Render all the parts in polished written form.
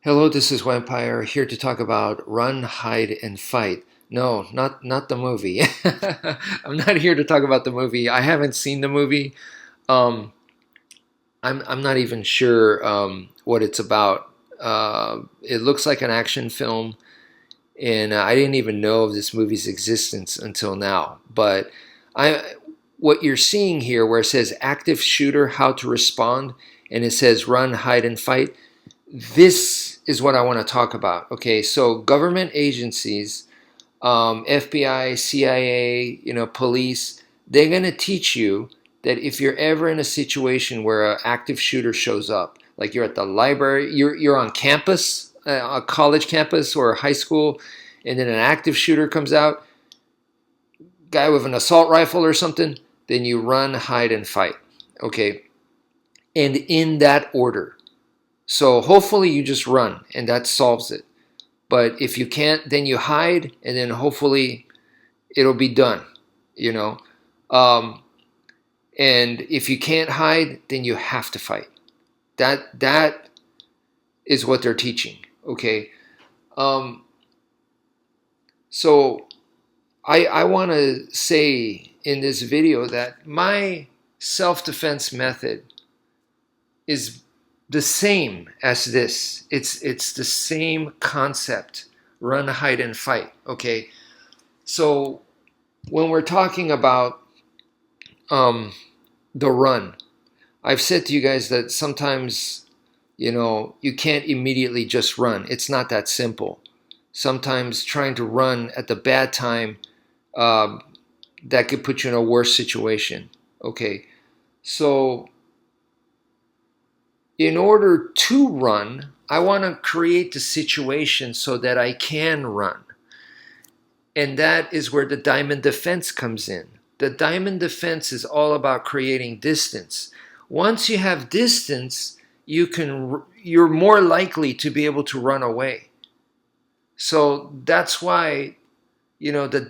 Hello, this is Wmpyr here to talk about Run, Hide, and Fight. No, not the movie. I'm not here to talk about the movie. I haven't seen the movie. Um, I'm not even sure what it's about. It looks like an action film, and I didn't even know of this movie's existence until now. But I, what you're seeing here, where it says active shooter, how to respond, and it says run, hide, and fight. This is what I want to talk about. Okay, so government agencies, FBI, CIA, police, they're going to teach you that if you're ever in a situation where an active shooter shows up, like you're at the library, you're on campus, a college campus or a high school, and then an active shooter comes out, guy with an assault rifle or something, then you run, hide, and fight. Okay, and in that order. So hopefully you just run and that solves it. But if you can't, then you hide and then hopefully it'll be done, you know. Um, and if you can't hide, then you have to fight. That is what they're teaching. Okay. Um, so I want to say in this video that my self-defense method is the same as this. It's the same concept. Run, hide, and fight. Okay. So when we're talking about um, the run, I've said to you guys that sometimes you can't immediately just run. It's not that simple. Sometimes trying to run at the bad time, um, that could put you in a worse situation. Okay. So in order to run, I want to create the situation so that I can run. And that is where the diamond defense comes in. The diamond defense is all about creating distance. Once you have distance, you're more likely to be able to run away. So that's why the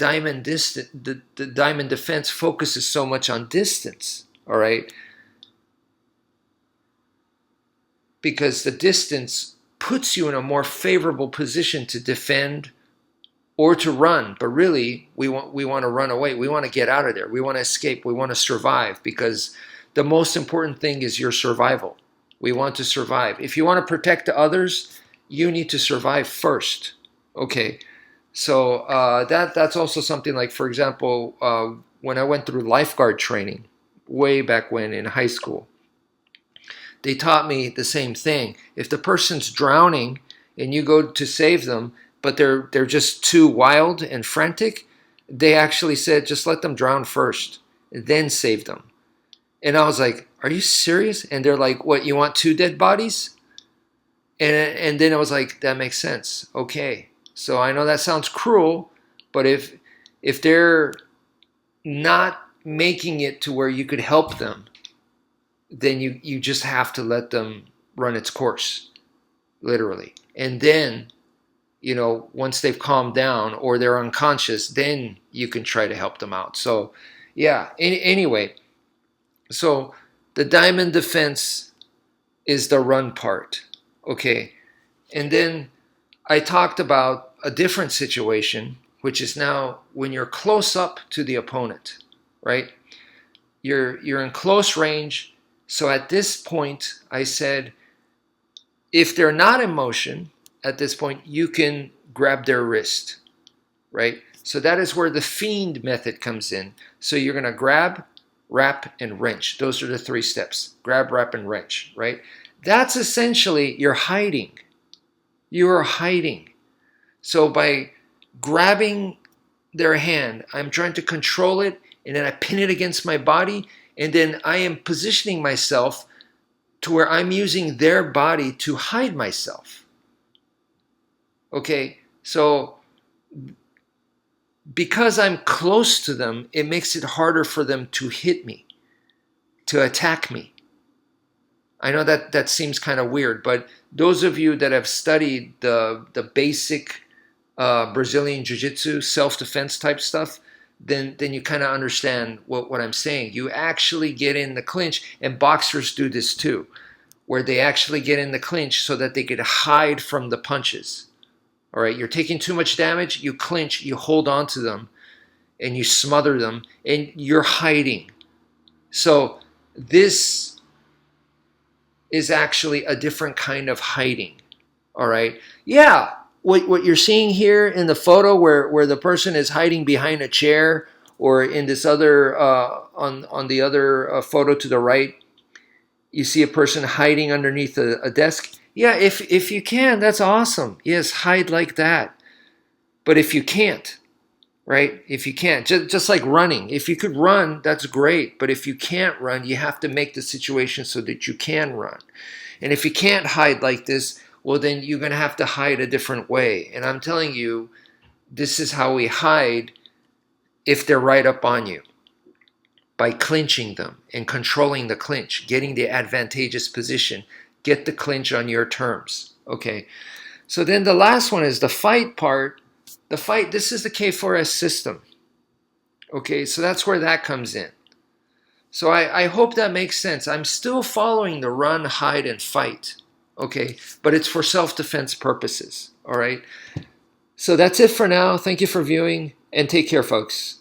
diamond defense focuses so much on distance. All right, because the distance puts you in a more favorable position to defend or to run. But really, we want to run away. We want to get out of there. We want to escape. We want to survive, because the most important thing is your survival. We want to survive. If you want to protect the others, you need to survive first. Okay, so that's also something like, for example, when I went through lifeguard training way back when in high school, they taught me the same thing. If the person's drowning and you go to save them, but they're just too wild and frantic, they actually said just let them drown first, then save them. And I was like, "Are you serious?" And they're like, "What? You want two dead bodies?" And then I was like, "That makes sense. Okay." So I know that sounds cruel, but if they're not making it to where you could help them, then you just have to let them run its course, literally. And then, once they've calmed down or they're unconscious, then you can try to help them out. So, yeah, anyway, so the diamond defense is the run part. Okay. And then I talked about a different situation, which is now when you're close up to the opponent, right? You're in close range. So at this point, I said, if they're not in motion, at this point, you can grab their wrist, right? So that is where the fiend method comes in. So you're going to grab, wrap, and wrench. Those are the three steps. Grab, wrap, and wrench, right? That's essentially you're hiding. You are hiding. So by grabbing their hand, I'm trying to control it, and then I pin it against my body, and then I am positioning myself to where I'm using their body to hide myself. Okay, so because I'm close to them, it makes it harder for them to hit me, to attack me. I know that seems kind of weird, but those of you that have studied the basic Brazilian Jiu-Jitsu, self-defense type stuff, then you kind of understand what I'm saying. You actually get in the clinch, and boxers do this too. where they actually get in the clinch so that they could hide from the punches. All right, you're taking too much damage, you clinch, you hold on to them, and you smother them, and you're hiding. So this is actually a different kind of hiding. All right, yeah, what you're seeing here in the photo where the person is hiding behind a chair, or in this other on the other photo to the right, you see a person hiding underneath a desk. Yeah, if you can, that's awesome. Yes, hide like that. But if you can't, right? If you can't, just like running. If you could run, that's great. But if you can't run, you have to make the situation so that you can run. And if you can't hide like this, well, then you're going to have to hide a different way. And I'm telling you, this is how we hide if they're right up on you. By clinching them and controlling the clinch, getting the advantageous position, get the clinch on your terms. Okay, so then the last one is the fight part. The fight, this is the K4S system. Okay, so that's where that comes in. So I hope that makes sense. I'm still following the run, hide, and fight. Okay, but it's for self-defense purposes. All right, so that's it for now. Thank you for viewing, and take care, folks.